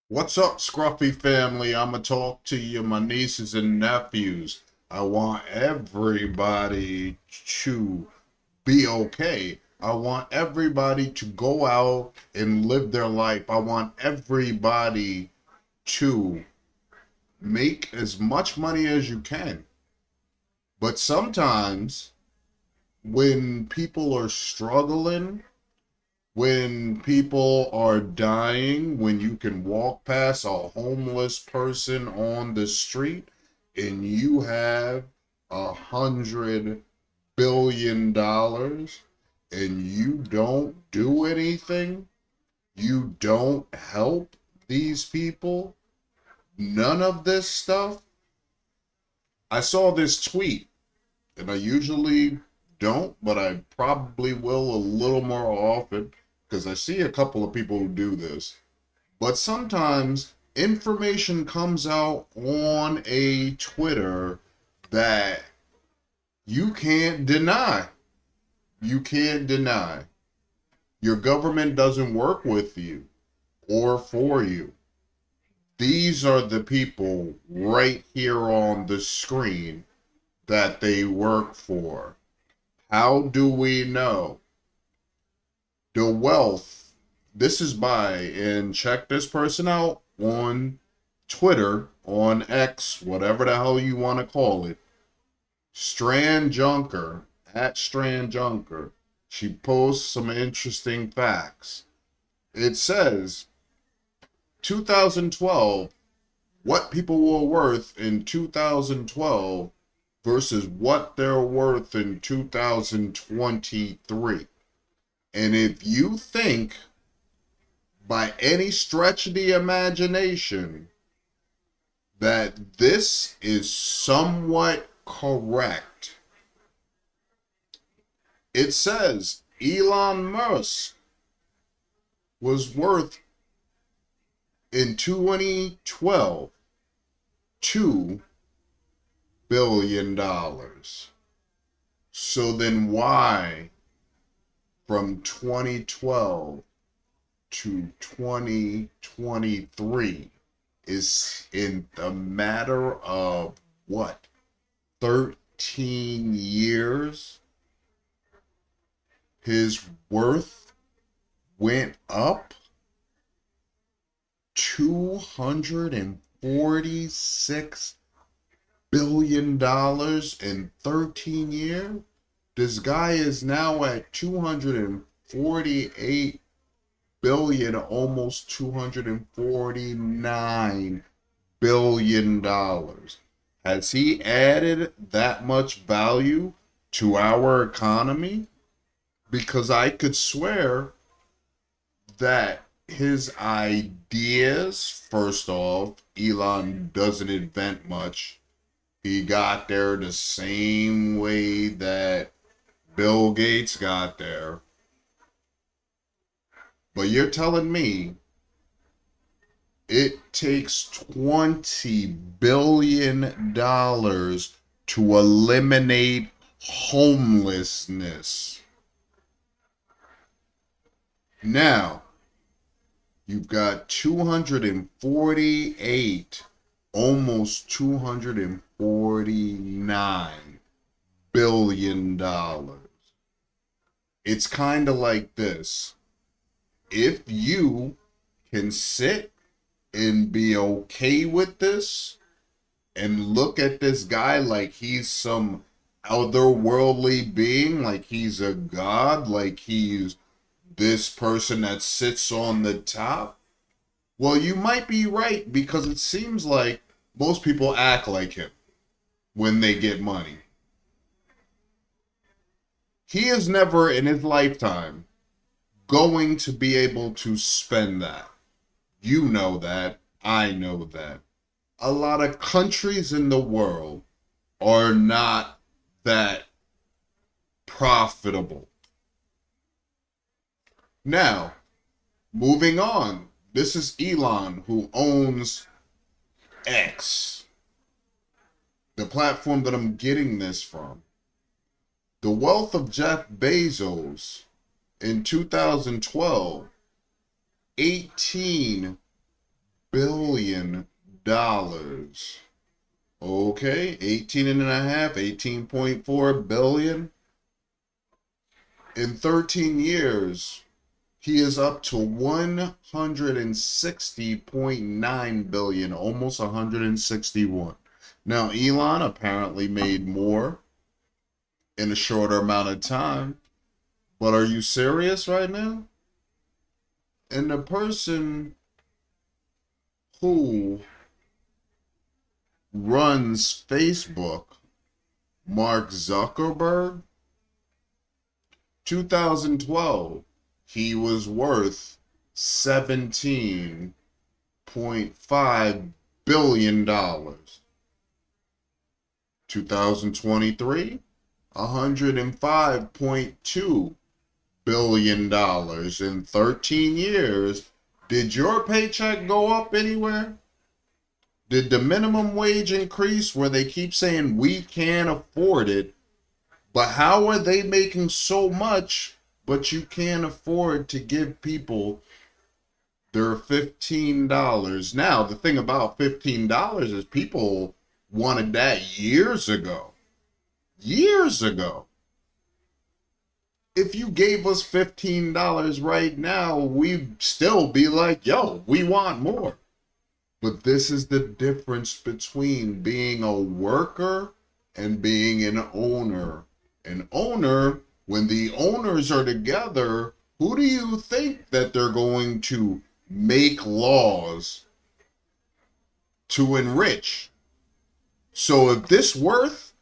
What's up, Scruffy family? I'ma talk to you, my nieces and nephews. I want everybody to be okay. I want everybody to go out and live their life. I want everybody to make as much money as you can. But sometimes when people are struggling, when people are dying, when you can walk past a homeless person on the street and you have $100 billion and you don't do anything, you don't help these people, none of this stuff. I saw this tweet, and I usually don't, but I probably will a little more often because I see a couple of people who do this. But sometimes information comes out on a Twitter that you can't deny. You can't deny. Your government doesn't work with you or for you. These are the people right here on the screen that they work for. How do we know? The wealth. This is by, and check this person out on Twitter, on X, whatever the hell you want to call it. Strand Junker, at Strand Junker. She posts some interesting facts. It says 2012, what people were worth in 2012 versus what they're worth in 2023. And if you think by any stretch of the imagination that this is somewhat correct, it says Elon Musk was worth in 2012 $2 billion. So then why from 2012 to 2023 is in the matter of what, 13 years, his worth went up $246 billion in 13 years. This guy is now at 248 billion, almost $249 billion. Has he added that much value to our economy? Because I could swear that his ideas, first off, Elon doesn't invent much. He got there the same way that Bill Gates got there. But you're telling me it takes $20 billion to eliminate homelessness. Now, you've got 248, almost $249 billion. It's kind of like this. If you can sit and be okay with this and look at this guy like he's some otherworldly being, like he's a god, like he's this person that sits on the top, well, you might be right because it seems like most people act like him when they get money. He is never in his lifetime going to be able to spend that. You know that. I know that. A lot of countries in the world are not that profitable. Now, moving on. This is Elon, who owns X, the platform that I'm getting this from. The wealth of Jeff Bezos in 2012, $18 Okay, 18 and a half, 18.4 billion. In 13 years, he is up to 160.9 billion, almost 161. Now, Elon apparently made more in a shorter amount of time, but are you serious right now? And the person who runs Facebook, Mark Zuckerberg, 2012, he was worth $17.5 billion. 2023, $105.2 billion. In 13 years. Did your paycheck go up anywhere? Did the minimum wage increase where they keep saying we can't afford it? But how are they making so much, but you can't afford to give people their $15? Now, the thing about $15 is people wanted that years ago. Years ago. If you gave us $15 right now, we'd still be like, yo, we want more. But this is the difference between being a worker and being an owner. An owner, when the owners are together, who do you think that they're going to make laws to enrich? So if this worth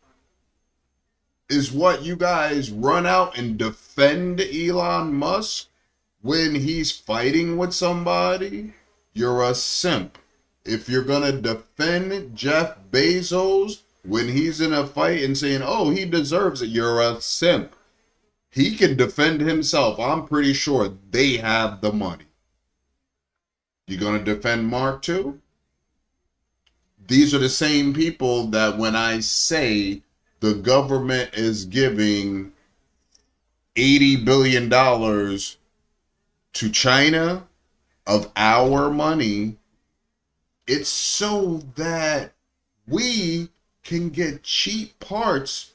is what you guys run out and defend Elon Musk when he's fighting with somebody, you're a simp. If you're gonna defend Jeff Bezos when he's in a fight and saying, oh, he deserves it, you're a simp. He can defend himself. I'm pretty sure they have the money. You gonna defend Mark too? These are the same people that when I say the government is giving $80 billion to China of our money, it's so that we can get cheap parts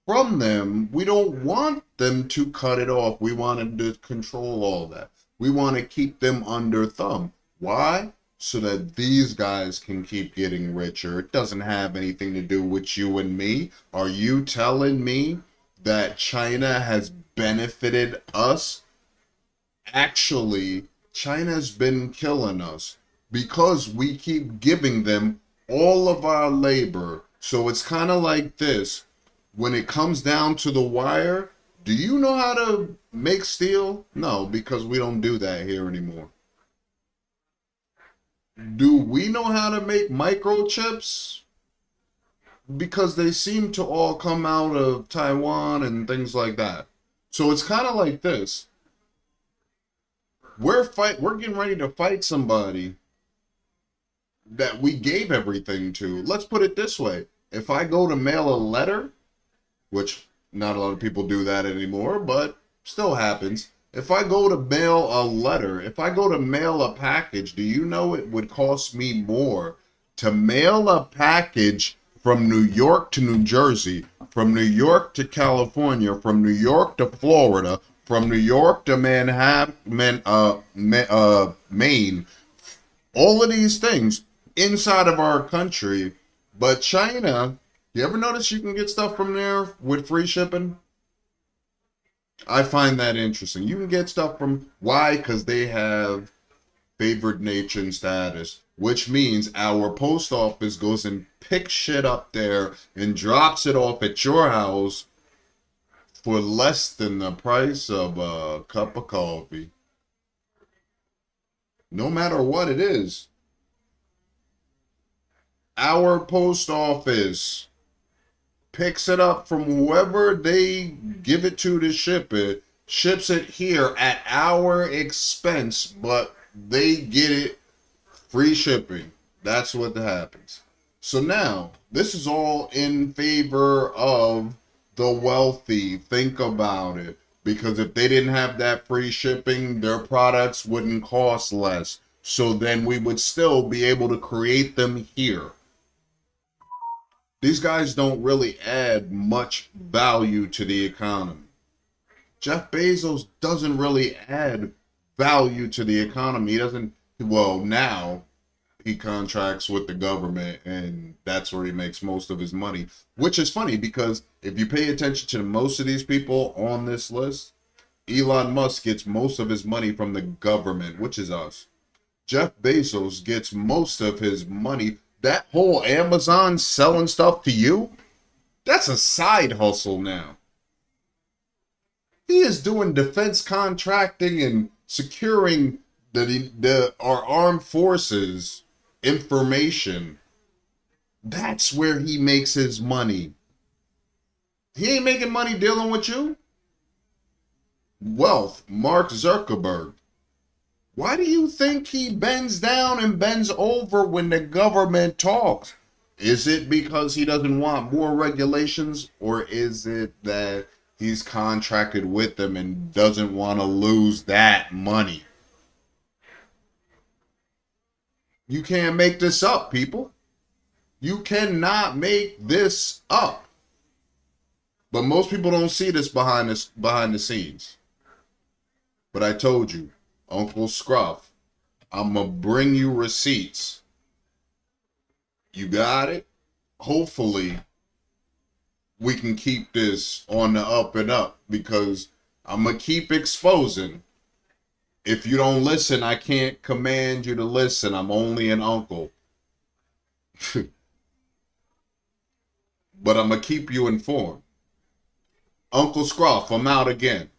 from them. We don't want them to cut it off. We want them to control all that. We want to keep them under thumb. Why? So that these guys can keep getting richer. It doesn't have anything to do with you and me. Are you telling me that China has benefited us? Actually, China's been killing us because we keep giving them all of our labor. So it's kind of like this. When it comes down to the wire, do you know how to make steel? No, because we don't do that here anymore. Do we know how to make microchips? Because they seem to all come out of Taiwan and things like that. So it's kind of like this. We're getting ready to fight somebody that we gave everything to. Let's put it this way. If I go to mail a letter, which not a lot of people do that anymore, but still happens. If I go to mail a letter, if I go to mail a package, do you know it would cost me more to mail a package from New York to New Jersey, from New York to California, from New York to Florida, from New York to Manhattan, Maine, all of these things inside of our country. But China, you ever notice you can get stuff from there with free shipping? I find that interesting. You can get stuff from, why? Because they have favored nation status, which means our post office goes and picks shit up there and drops it off at your house for less than the price of a cup of coffee. No matter what it is. Our post office picks it up from whoever they give it to ship it, ships it here at our expense, but they get it free shipping. That's what happens. So now, this is all in favor of the wealthy. Think about it. Because if they didn't have that free shipping, their products wouldn't cost less. So then we would still be able to create them here. These guys don't really add much value to the economy. Jeff Bezos doesn't really add value to the economy. He doesn't, well, now he contracts with the government, and that's where he makes most of his money, which is funny because if you pay attention to most of these people on this list, Elon Musk gets most of his money from the government, which is us. Jeff Bezos gets most of his money. That whole Amazon selling stuff to you, that's a side hustle now. He is doing defense contracting and securing our armed forces information. That's where he makes his money. He ain't making money dealing with you. Wealth, Mark Zuckerberg. Why do you think he bends down and bends over when the government talks? Is it because he doesn't want more regulations, or is it that he's contracted with them and doesn't want to lose that money? You can't make this up, people. You cannot make this up. But most people don't see this behind the scenes. But I told you, Uncle Scruff, I'm going to bring you receipts. You got it? Hopefully, we can keep this on the up and up, because I'm going to keep exposing. If you don't listen, I can't command you to listen. I'm only an uncle. But I'm going to keep you informed. Uncle Scruff, I'm out again.